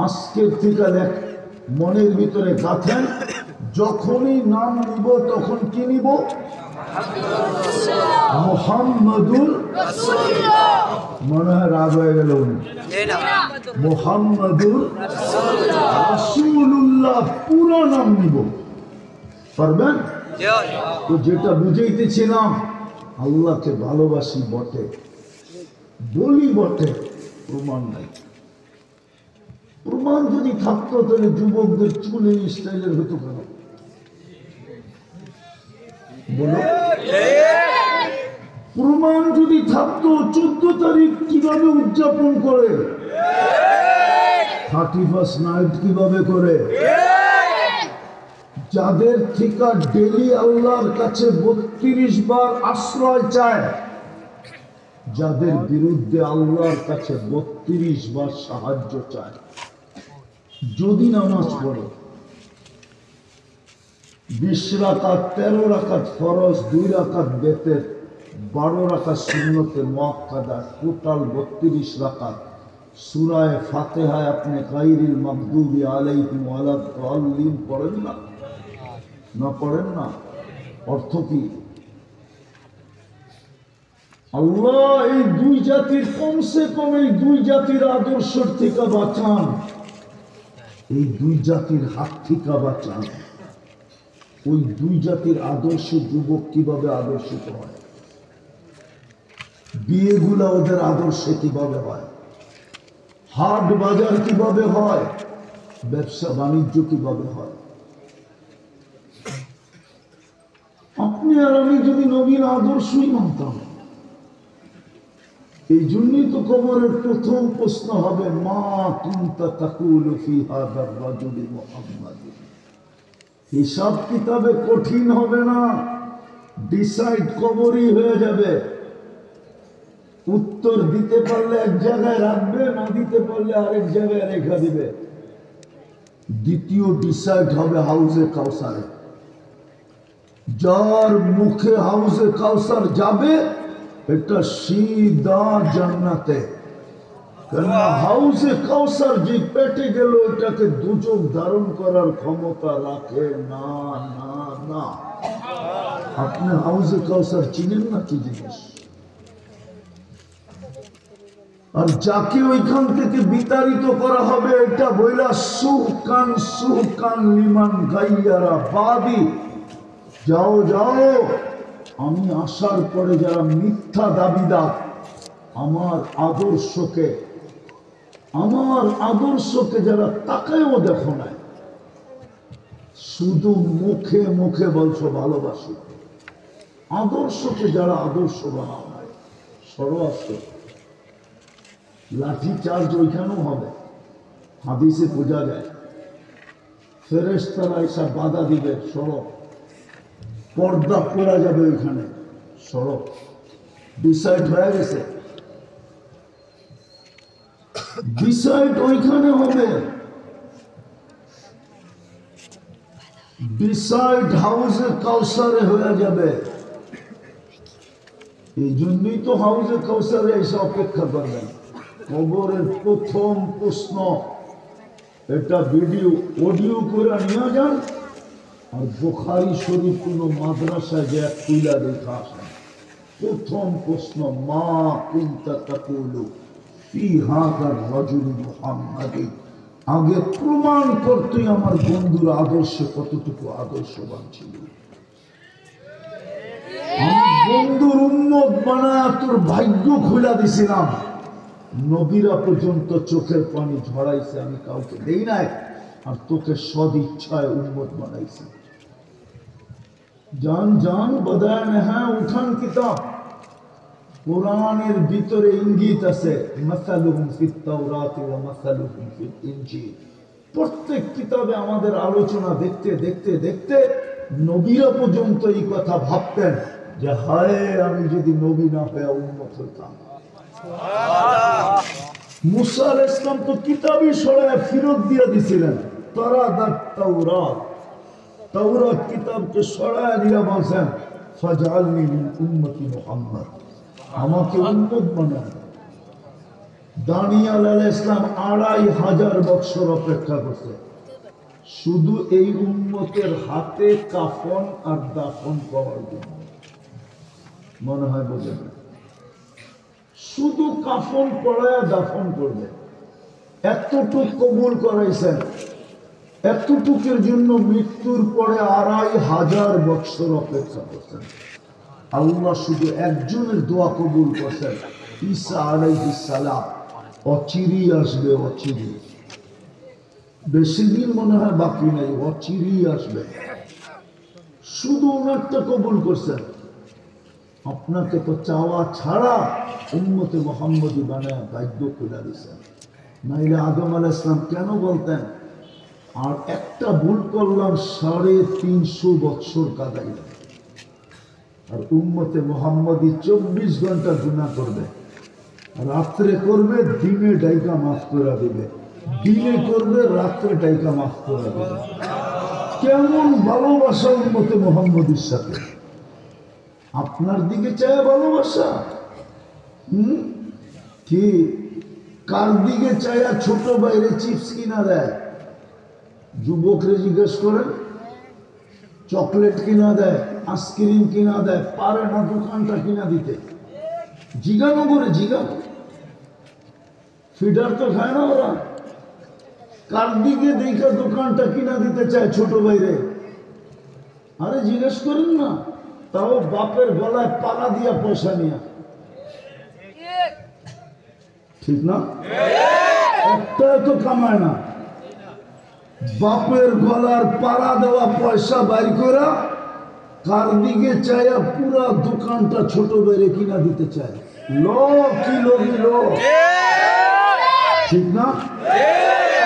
আজকের থেকে মনের ভিতরে গাঁথেন, যখনই নাম নিব তখন কি নিব? মুহাম্মাদুর রাসূলুল্লাহ। মনে হয় রাগ হয়ে গেল। মুহাম্মাদুর রাসূলুল্লাহ পুরো নাম নিব, পারবেন তো? যেটা বুঝাইতেছিলাম, আল্লাহকে ভালোবাসি বটে, বলি বটে, প্রমাণ নাই। প্রমাণ যদি থাকতো তাহলে যুবকদের চুল এই স্টাইলের হতো কেন বলো? প্রমাণ যদি থাকতো 14 তারিখ কিভাবে উদযাপন করে, 31st নাইট কিভাবে করে, যাদের থেকে ডেলি আল্লাহর কাছে 32 বার আশ্রয় চায়, যাদের বিরুদ্ধে আল্লাহর কাছে 32 বার সাহায্য চায়, যদি নামাজ পড়ে 20 রাকাত, 13 রাকাত ফরজ, 2 রাকাত বেতের, 12 রাকাত সুন্নতে মুআক্কাদা, টোটাল 32 রাকাত। সূরা ফাতিহায় আপনি গায়রিল মাগদুবি আলাইহিম ওয়ালাদ-দাল্লিন পড়েন না? না পড়েন না? অর্থ কি? আল্লাহ এই দুই জাতির, কমসে কম এই দুই জাতির আদর্শের থেকে বাঁচান, এই দুই জাতির হাত থেকে বাঁচান। ওই দুই জাতির আদর্শ যুবক কিভাবে আদর্শিত হয়, বিয়েগুলা ওদের আদর্শে কিভাবে হয়, হাট বাজার কিভাবে হয়, ব্যবসা বাণিজ্য কিভাবে হয়। আপনি আর আমি যদি নবীর আদর্শই মানতাম, এই জন্যই তো কবরের প্রথম প্রশ্ন হবে, মা কুনতা তাকুলু ফি হাযার রাজুলি মুহাম্মাদ। হিসাব কিতাবে কঠিন হবে না, ডিসাইড কবরই হয়ে যাবে। উত্তর দিতে পারলে এক জায়গায় রাখবে, না দিতে পারলে আরেক জায়গায় রেখা দিবে। দ্বিতীয় ডিসাইড হবে হাউজে কাউসারে। যার মুখে হাউজে কাউসার যাবে, এটা সিধা জান্নাতে। কেননা হাউজে কাউসার যে পেটে গেল, এটাকে দুচোখ ধারণ করার ক্ষমতা রাখে না। না না, আপনি হাউজে কাউসার চিনেন না কি জিনিস? আর যাকে ওইখান থেকে বিতাড়িত করা হবে, এটা বইলা সুহকান সুহকান লিমান গাইয়ারা বাদি। যাও যাও, আমি আসার পরে যারা মিথ্যা দাবিদার, আমার আদর্শকে যারা তাকায়ও দেখো না, শুধু মুখে মুখে বলছো ভালোবাসি, আদর্শকে যারা আদর্শ বানাও নাই, সরো আসো। লাঠি চার্জ ওইখানেও হবে, হাদিসে বোঝা যায়। ফেরেশতারা এসব বাধা দিবে, সরো। পর্দা পড়া যাবে ওইখানে, সরো। ডিসাইড হয়ে গেছে, ডিসাইড ওইখানে হবে। ডিসাইড হাউজে কাউসারে হয়ে যাবে। এই জন্যই তো হাউজে কাউসারে এসে অপেক্ষা করবেন। কবরের প্রথম প্রশ্ন, এটা ভিডিও অডিও করে নিয়ে যান, আর বুখারী শরীফ কোনো মাদ্রাসায় যে খুইলা দেখা আসেন। প্রথম প্রশ্ন, মা কুনতা তাকুলু ফি হাযার রাজুলি মুহাম্মাদি। আগে প্রমাণ করতেই আমার বন্ধুর আদর্শে কতটুকু আদর্শবান ছিল। আমি বন্ধুর উম্মত বানায় তোর ভাগ্য খুলা দিছিলাম। নবীরা পর্যন্ত চোখের পানি ঝরাইছে, আমি কাউকে দেই নাই, আর তোকে সদিচ্ছায় উম্মত বানাইছি। জান জান বদায় নেহা উঠান কিতাব, কোরআনের ভিতরে ইঙ্গিত আছে, মাসালুহুম ফিত তাওরাত ওয়া মাসালুহুম ফিল ইনজিল। প্রত্যেক কিতাবে আমাদের আলোচনা দেখতে দেখতে দেখতে নবীরা পর্যন্ত এই কথা ভাবতেন যে হায়, আমি যদি নবী না হয়ে উম্মত হইতাম। মুসা আলাইহিস সালাম তো কিতাবই সরায় ফেরত দিয়ে দিছিলেন। তাওরাত কিতাবকে সরায় দিয়া বলছেন, ফাজআলনি মিন উম্মতি মুহাম্মদ, আমাকে উম্মত বানান। দানিয়াল আলাইহিস সালাম 2500 বছর অপেক্ষা করছে শুধু এই উম্মতের হাতে কাফন আর দাফন পাওয়ার জন্য। মনে হয় বোঝেন না, শুধু কাফন পড়ায় দাফন করবে, এতটুক কবুল করাইছেন। এতটুকের জন্য মৃত্যুর পরে 2500 বছর অপেক্ষা করছেন। আল্লাহ শুধু একজনের দোয়া কবুল করছেন, ঈসা আলাইহিস সালাম। অচিরেই আসবে, অচিরেই, বেশি দিন মনে হয় বাকি নেই, অচিরেই আসবে। শুধু ওনারটা কবুল করছেন। আপনাকে তো চাওয়া ছাড়া উম্মতে মুহাম্মদী বানায় ভাগ্য খুলে দিয়েছেন। নাইলে আদম আলাইহিস সালাম কেন বলতেন আর একটা ভুল করলাম 350 বছর কাটাইলাম। আর উম্মতে মুহাম্মদী 24 ঘন্টা গুনাহ করবে, রাত্রে করবে, দিনে ডাইকা মাফ করে দিবে, দিনে করবে, রাত্রে ডাইকা মাফ করে দিবে। কেমন ভালোবাসা উম্মতে মুহাম্মদীর সাথে! আপনার দিকে চায় ভালোবাসা। কি কার দিকে চায়া ছোট বাইরে চিপস কিনা দেয়? যুবকরে জিজ্ঞেস করেন, চকলেট কিনা দেয়, আইসক্রিম কিনা দেয়, পারে না দোকানটা কিনা দিতে। জিজ্ঞানো করে, জিজ্ঞানো, ফিডার তো খায় না ওরা। কার দিকে দেখা দোকানটা কিনা দিতে চায় ছোট বাইরে? আরে জিজ্ঞেস করেন না, তাও বাপের গলায় পালা দিয়া পয়সা নিয়া। ঠিক না? একটা তো কামায় না, বাপের গলার পাড়া দেওয়া পয়সা বাইর করা কার দিকে চায়া পুরা দোকানটা ছোট বেড়ে কিনা দিতে চায়। লোক কি লোভী লোক, ঠিক না?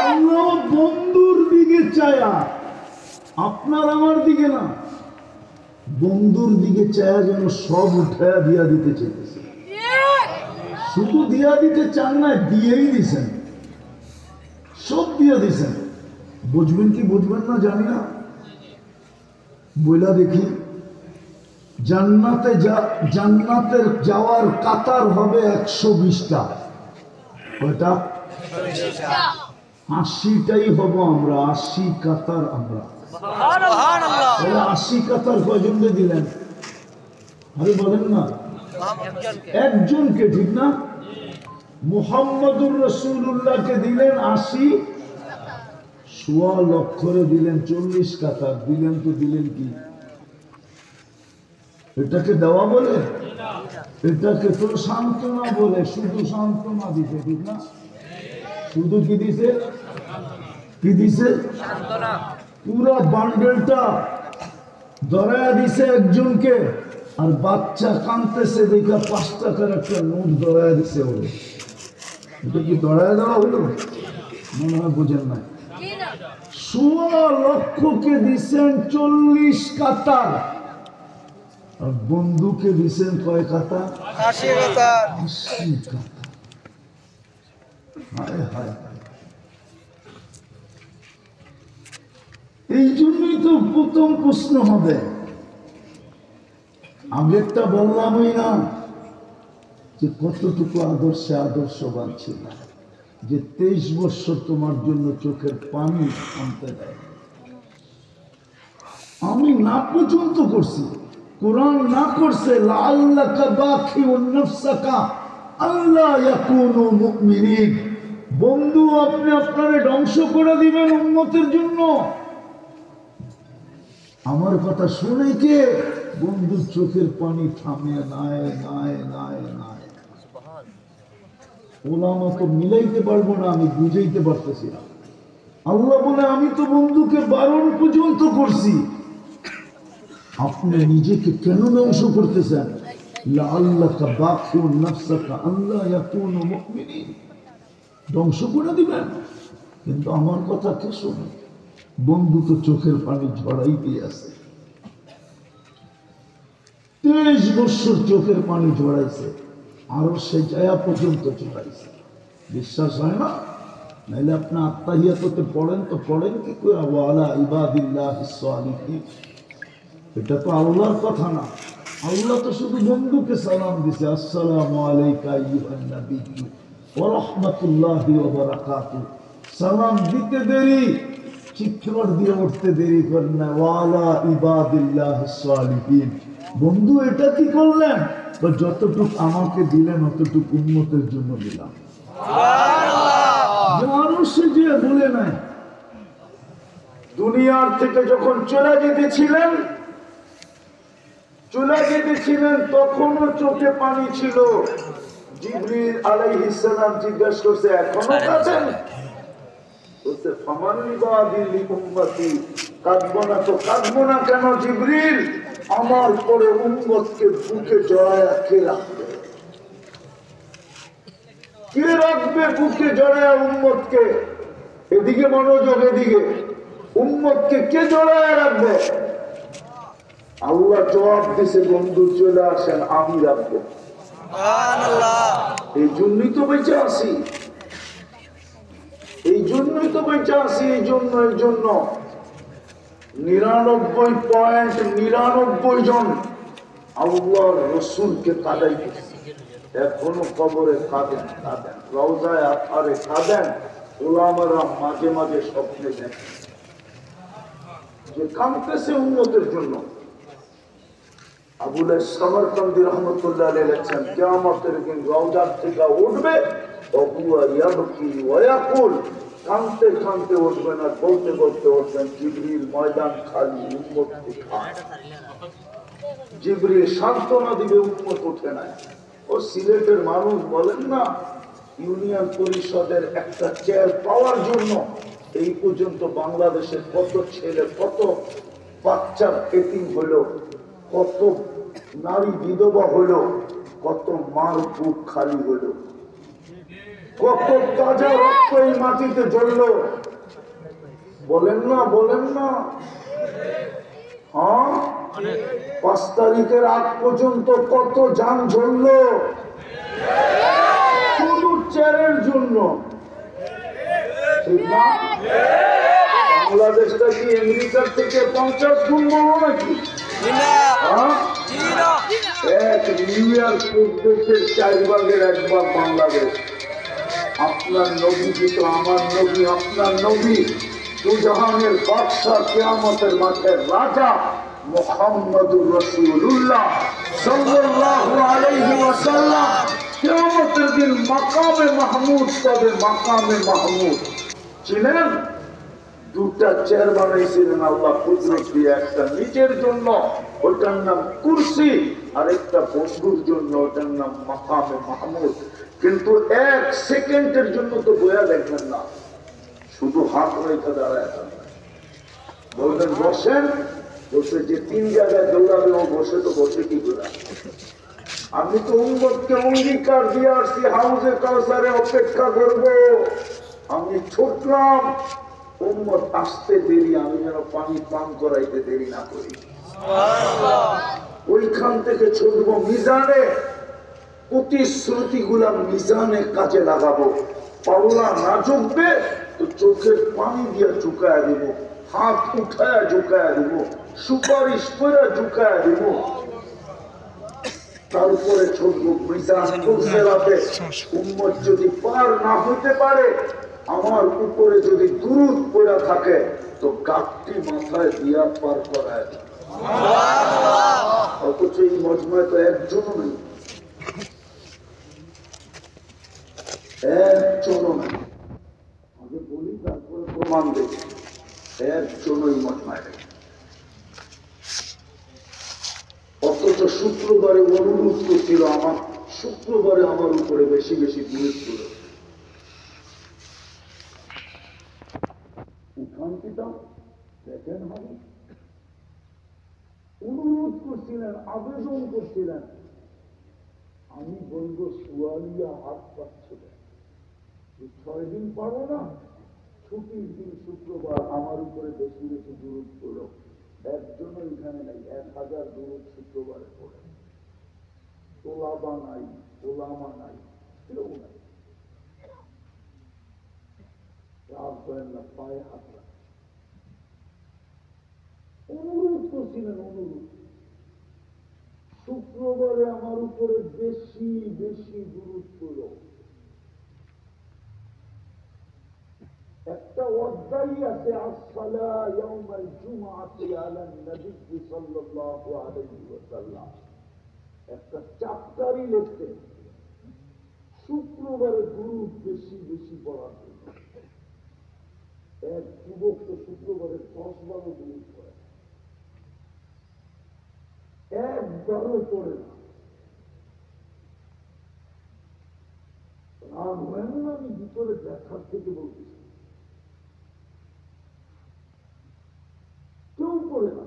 আমরা বন্ধুর দিকে চায়া, আপনার আমার দিকে না, বন্ধুর দিকে চায়া যেন সব উঠায়া দিয়া দিতে চাইতেছে। শুধু দিয়া দিতে চান না, দিয়েই দিছেন, সব দিয়া দিছেন। বুঝবেন কি বুঝবেন না জানি না, বইলা দেখি। জান্নাতের যাওয়ার কাতার হবে 120টা। কয়টা? 80টাই হব আমরা, 80 কাতার আমরা। 80 কাতার কয়জনকে দিলেন? আরে বলেন না, একজনকে, ঠিক না? মুহাম্মদুর রাসূলুল্লাহকে দিলেন 80, 1.25 দিলেন 40 কাতার। দিলেন তো দিলেন কি? এটাকে দেওয়া বলে? এটাকে তো সান্ত্বনা বলে। শুধু সান্ত্বনা দিতে, ঠিক না? শুধু কি দিছে? কি দিছে? পুরা বান্ডেলটা ধরায়া দিছে একজনকে, আর বাচ্চা কাঁদতেছে দেখা 5 টাকার একটা নোট ধরায়া দিছে ওরে। এটা কি ধরায়া দেওয়া হলো? মনে হয় বোঝেন নাই। 1.25 লক্ষকে দিছেন 40 কাতার, আর বন্ধুকে দিছেন কয় কাতার? 80 কাতার। 80 কাতার। হায় হায়, এই জন্যই তো প্রথম প্রশ্ন হবে। আগেরটা বললামই না যে কতটুকু আদর্শে আদর্শবান ছিল, যে 23 বছর তোমার জন্য চোখের পানি আনতে দেয়। আমি না পর্যন্ত করছি, কোরআন না করছে লাআল্লাকা বাখিউন নাফসাকা আল্লা ইয়াকুনু মুমিনিন। বন্ধু, আপনি আপনারে ধ্বংস করে দিবেন উম্মতের জন্য। আমার কথা শুনে কে বন্ধুর চোখের পানি থামে? নাই নাই নাই নাই। ওলামা তো মিলাইতে পারবো না, আমি বুঝাইতে পারতেছি না। আল্লাহ বলে আমি তো বন্ধুকে বারণ পর্যন্ত করছি, আপনি নিজেকে কেন ধ্বংস করতেছেন? লাআল্লাকা বাখিউন নাফসাকা আল্লা ইয়াকুনু মুমিনিন। ধ্বংস করে দিবেন, কিন্তু আমার কথা কে শোনে? বন্ধু তো চোখের পানি ঝরাইতে আছে। 23 বছর চোখের পানি ঝরাইছে, আরো সে জায়া পর্যন্ত ঝরাইছে। বিশ্বাস হয় না? নাইলে আপনি আত্মাহিয়াতে পড়েন তো পড়েন কি করে ওয়ালা ইবাদিল্লাহিস সালিহিন। এটা তো আল্লাহর কথা না। আল্লাহ তো শুধু বন্ধুকে সালাম দিছে, আসসালামু আলাইকা আইয়ুহান নাবিয়্যু ওয়া রাহমাতুল্লাহি ওয়া বারাকাতুহু। সালাম দিতে দেরি, চিৎকার দিয়ে উঠতে দেরি করেন না। ওয়া আলা ইবাদিল্লাহিস সালিহিন। বন্ধু এটা কি করলেন? যতটুকু আমাকে দিলেন অতটুকু উম্মতের জন্য দিলাম। মানুষ যে বলে নাই, দুনিয়ার থেকে যখন চলে যেতেছিলেন তখনও চোখে পানি ছিল। জিবরিল আলাইহিস সালাম জিজ্ঞাসা করছে, এখনো কাঁদেন? বলছে, ফামান ইবাদিল উম্মতি, কাঁদবো না তো কাঁদবো না কেন জিবরিল? আমার পরে উম্মতকে বুকে জড়ায়া কে রাখবে? কে রাখবে বুকে জড়ায়া উম্মতকে? এদিকে মনোযোগ, এদিকে। উম্মতকে কে জড়ায়া রাখবে? আল্লাহ জবাব দিছে, বন্ধু চলে আসেন, আমি রাখবো। এই জন্যই তো বেঁচে আছি, এই জন্য 99.99 জন আল্লাহর রাসূলকে কাঁদাইতেছে। এখনো কবরে কাঁদেন, রওজায় আথারে কাঁদেন। উলামারা মাঝে মাঝে স্বপ্নে দেখেন যে কাঁদতেছে উম্মতের জন্য। আবুল সামরকান্দি রহমতুল্লাহ আলাইহি লেখেন, কিয়ামতের দিন রওজার থেকে উঠবে, ওয়া ইয়াবকি ওয়া ইয়াকুল, কাঁদতে কাঁদতে উঠবেন আর বলতে বলতে উঠবেন, জিবরিল ময়দান খালি, উম্মত কোথায়? জিবরিল সান্ত্বনা দিবে, উম্মত ওঠে না। ও সিলেটের মানুষ বলেন না, ইউনিয়ন পরিষদের একটা চেয়ার পাওয়ার জন্য এই পর্যন্ত বাংলাদেশের কত ছেলে, কত বাচ্চার এতিম হলো, কত নারী বিধবা হলো, কত মার বুক খালি হলো, কত তাজা রক্ত এই মাটিতে জ্বলল। বলেন না? হ্যাঁ, 5 তারিখের আগ পর্যন্ত কত যান জ্বলল শুধু চেয়ারের জন্য। ঠিক না? বাংলাদেশটা কি আমেরিকার থেকে 50 গুণ বড় নাকি? এক নিউ ইয়র্ক দেশের 4 ভাগের 1 ভাগ বাংলাদেশ। আপনার নবী তো আমার নবী, আপনার নবী দুজাহানের বাদশাহ, কিয়ামতের মাঠের রাজা মুহাম্মদুর রাসূলুল্লাহ সাল্লাল্লাহু আলাইহি ওয়াসাল্লাম কিয়ামতের দিন মাকামে মাহমুদ পাবে। মাকামে মাহমুদ চিনেন? 2টা চেয়ার বানাইছিলেন আল্লাহ কুদরত দিয়ে, একটা নিজের জন্য, ওটার নাম কুরসি, আর একটা বন্ধুর জন্য, ওটার নাম মাকামে মাহমুদ। কিন্তু 1 সেকেন্ডের জন্য তো বয়া দেখবেন না, শুধু হাত রেখে দাঁড়ায় থাকবেন। বলবেন বসেন, বসে যে 3 জায়গায় দৌড়াবে ও বসে তো বসে কি করে? আমি তো উম্মতকে অঙ্গীকার দিয়ে আসছি, হাউজে কাউসারে অপেক্ষা করব। আমি ছুটলাম, উম্মত আসতে দেরি, আমি যেন পানি পান করাইতে দেরি না করি। ওইখান থেকে ছুটবো মিজানে, প্রতিশ্রুতি গুলা মিজানে কাজে লাগাবো। পাল্লা না ঝুঁকবে তো চোখের পানি দিয়ে ঝুঁকায় দিব, হাত উঠায় ঝুঁকায় দিব, সুপারিশ করে ঝুঁকায় দিব। তারপরে ছুটবো মিজান ফুলসেরাতে। উম্মত যদি পার না হইতে পারে, আমার উপরে যদি দুরূদ পড়া থাকে, তো গাঁটটি মাথায় দিয়া পার করায়। অথচ এই মজমায় তো একজনও নেই, একজনও নেই। আগে বলি তারপরে প্রমাণ দেখি। একজনই মজমায় নেই। অথচ শুক্রবারে অনুরোধ করছিল, শুক্রবারে আমার উপরে বেশি বেশি দুরূদ ছিল। দেখেন, হবে অনুরোধ করছিলেন, আবেদন করছিলেন। আমি বলবো সুয়ালিয়া হাত পাচ্ছিলেন, 6 দিন পারো না, ছুটির দিন শুক্রবার আমার উপরে বেশি বেশি দুরূদ পড়ো। একজনও এখানে নাই, 1000 দুরূদ শুক্রবারে পড়ে। তোলাবা নাই, ওলামা নাই, কেউ নাই। রাগ করেন না, পায়ে হাত রাখ। অনুরোধ করছিলেন, অনুরোধ। শুক্রবারে আমার উপরে বেশি বেশি দুরূদ পড়ো। একটা অধ্যায় আছে আসসালা ইয়াউমাল জুমআতি আলান নবী সাল্লাল্লাহু আলাইহি ওয়াসাল্লাম, একটা চ্যাপ্টারই লিখতে শুক্রবারে দুরূদ বেশি বেশি পড়ার জন্য। এক যুবক তো শুক্রবারে 10-12 দুরূদ পড়ে, একবারও পড়ে না। আমি ভিতরে দেখার থেকে বলতেছি কেউ পড়ে না।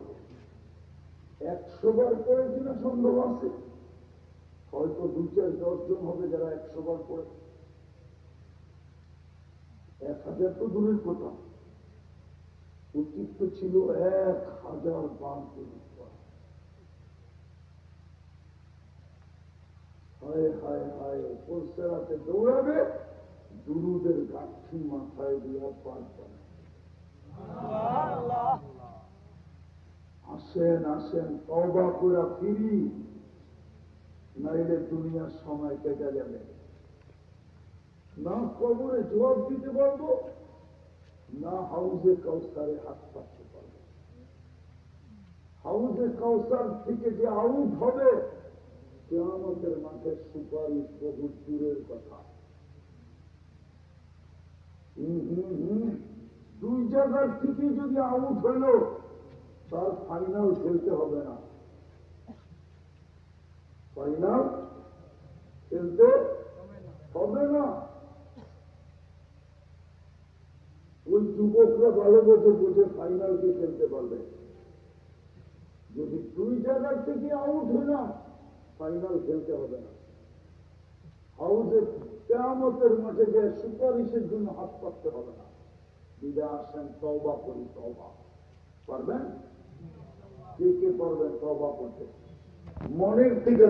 100 বার পড়ে কিনা সম্ভব আছে, হয়তো 2-4-10 জন হবে যারা 100 বার পড়ে। 1000 তো দূরের কথা, উচিত তো ছিল 1000 বার দুরূদ পড়া। হায় হায় হায়, পৌঁছাতে দৌড়াবে, দুরূদের গাঠি মাথায় দিয়া পার করে। আসেন আসেন, তওবা করে ফিরি, নাইলে দুনিয়ার সময় কেটে যাবে। না কবরে জবাব দিতে পারবো, না হাউজে কাউসারে হাত পাততে পারবো। হাউজে কাউসার থেকে যে আউট হবে, কিয়ামতের মাঠে সুপারিশ বহু দূরের কথা। 2 জায়গার থেকে যদি আউট হইল, তার ফাইনাল খেলতে হবে না। ফাইনাল খেলতে হবে না। ওই যুবকরা ভালো বোঝে ফাইনালকে খেলতে পারবে। যদি 2 জায়গার থেকে আউট হইলাম, ফাইনাল খেলতে হবে না। হাউজে কিয়ামতের মাঠে যে সুপারিশের জন্য হাত পাততে হবে না। দিদা আসেন, তওবা করি। তওবা পারবেন? কে কে পারবেন তওবা করতে? মনের থেকে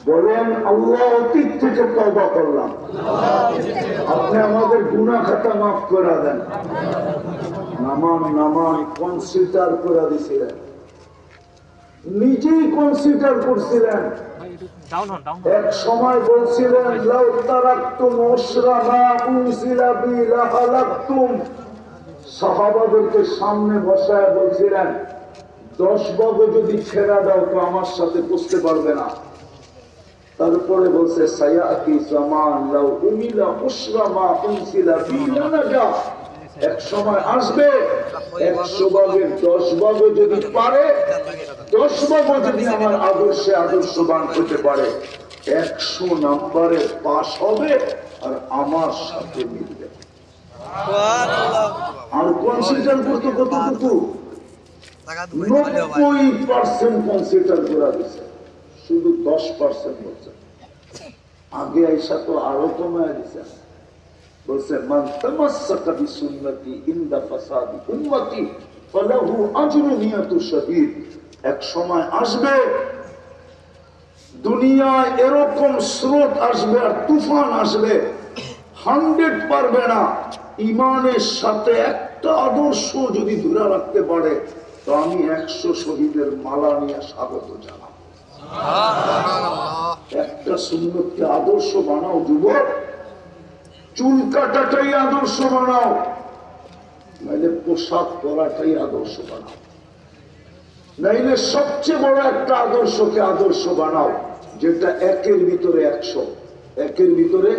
বলেন, আল্লাহ অতীত থেকে তওবা করলাম, আপনি আমাদের গুনাহ খাতা মাফ করে দেন। নামান কনসিডার করে দিছিলেন, নিজেই কনসিডার করছিলেন। এক সময় বলছিলেন, লাউ তারাকতুম উশরা মা উনজিলা বি লাহালাকতুম। সাহাবাদেরকে সামনে বসায় বলছিলেন, 10 ভাগও যদি ছেড়া দাও তো আমার সাথে বুঝতে পারবে না। তারপরে বলছে, সায়াতি জামান লাউ উমিলা উশরা মা উনজিলা বি লানাজা। এক সময় আসবে 100 ভাগের 10 ভাগও যদি পারে, 10 ভাগও যদি আমার আদর্শে আদর্শবান হতে পারে, 100 নম্বরে পাশ হবে আর আমার সাথে মিলবে। আর কনসিডার করতে কতটুকু? 90% কনসিডার করা দিচ্ছে, শুধু 10% বলছে। আগে আইসা তো আরো কমায় দিচ্ছে, বলছে মান তামাসসাকা বিসুন্নতি ইনদা ফাসাদি উম্মতি ফালাহু আজরু নিয়াতু শাহীদ। এক সময় আসবে দুনিয়ায় এরকম স্রোত আসবে আর তুফান আসবে, 100 পারবে না। ইমানের সাথে একটা আদর্শ যদি ধরে রাখতে পারে, তো আমি 100 শহীদের মালা নিয়ে স্বাগত জানাব। একটা সুন্নতকে আদর্শ বানাও যুবক, চুল কাটাটাই আদর্শ বানাও, নাইলে পোশাক পরাটাই আদর্শ বানাও, নাইলে সবচেয়ে বড় একটা আদর্শকে আদর্শ বানাও, যেটা 1-এর ভিতরে 100। 1-এর ভিতরে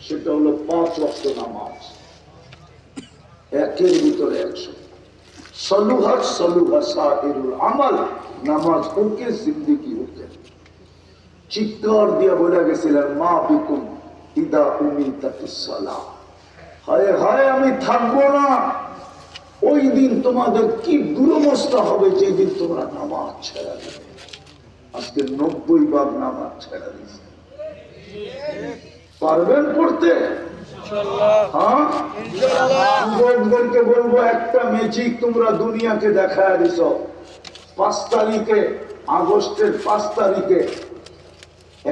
সেটা হলো 5 ওয়াক্ত নামাজ। 1-এর ভিতরে 100। সলুহাত সলুহা সাইরুল আমাল, নামাজ ওকে, জিন্দেগি ওকে। চিৎকার দিয়ে বলে গেছিলেন, মা বিকুম ইদা উমিতাতিস সালাহ। হায় হায়, আমি থাকবো না। ওই দিন তোমাদের কি দুরবস্থা হবে, যেদিন তোমরা নামাজ ছেড়ে দেবে। আজকে 90 ভাগ নামাজ ছেড়ে দিচ্ছে। পারবেন পড়তে? হ্যাঁ, যুবকদেরকে বলবো, একটা ম্যাজিক তোমরা দুনিয়াকে দেখায় দিছ। 5 তারিখে, আগস্টের 5 তারিখে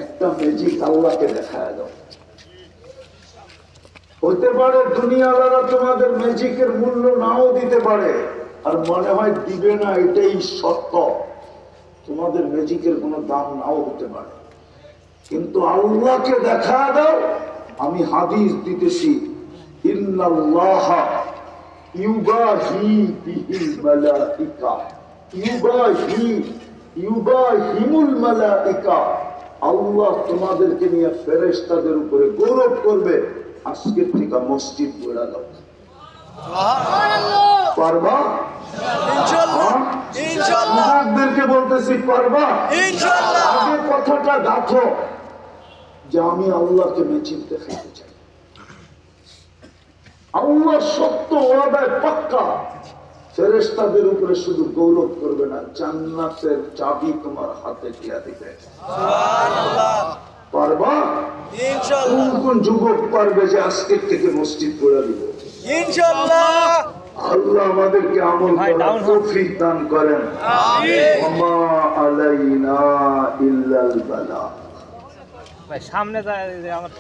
একটা ম্যাজিক আল্লাহকে দেখায় দাও। হতে পারে দুনিয়াওয়ালারা তোমাদের ম্যাজিকের মূল্য নাও দিতে পারে, আর মনে হয় দিবে না, এটাই সত্য। তোমাদের ম্যাজিকের কোনো দাম নাও হতে পারে, কিন্তু আল্লাহকে দেখা দাও। আমি হাদিস দিতেছি, ইন্নাল্লাহা ইউবাহি বিহিল মালাইকা ইউবাহিমুল মালাইকা, আল্লাহ তোমাদেরকে নিয়ে ফেরেশতাদের উপরে গৌরব করবে। আজকের থেকে মসজিদ গড়া দাও। পারবা? যুবকদেরকে বলতেছি, পারবা? আগে কথাটা গাঁথো যে আমি আল্লাহকে মেচিনতে খেতে চাই। আল্লাহ সত্য ওয়াদায় পাক্কা, ফেরেশতাদের উপরে শুধু গৌরব করবে না, জান্নাতের চাবি তোমার হাতে দিয়া দিবে। পারবা? কোন যুবক পারবে যে আজকের থেকে মসজিদ গড়া দিব? ইনশাআল্লাহ। আল্লাহ আমাদেরকে আমল করার তৌফিক দান করেন। আমিন। ওমা আলাইনা ইল্লাল বালাগ। ভাই সামনে যায় আমার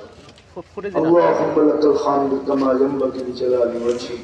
ফুটে দিলাম। আল্লাহুম্মা লাকাল হামদু কামা ইয়ানবাগি লিজালালি ওয়াজহিক।